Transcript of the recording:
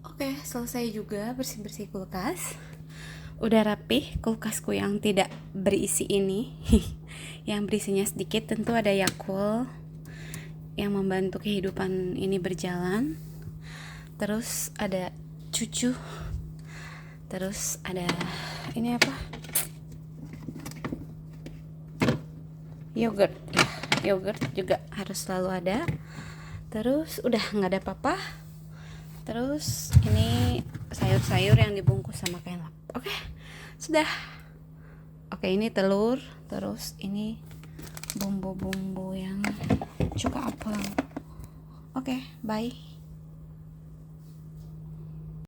Oke, selesai juga bersih-bersih kulkas. Udah rapih kulkasku yang tidak berisi ini. Yang berisinya sedikit, tentu ada Yakult yang membantu kehidupan ini berjalan. Terus ada cucu. Terus ada ini apa? Yogurt. Yogurt juga harus selalu ada. Terus udah nggak ada apa-apa. Terus ini sayur-sayur yang dibungkus sama kain lap. Oke, sudah. Oke, ini telur. Terus ini bumbu-bumbu yang cuka apel. Oke, bye.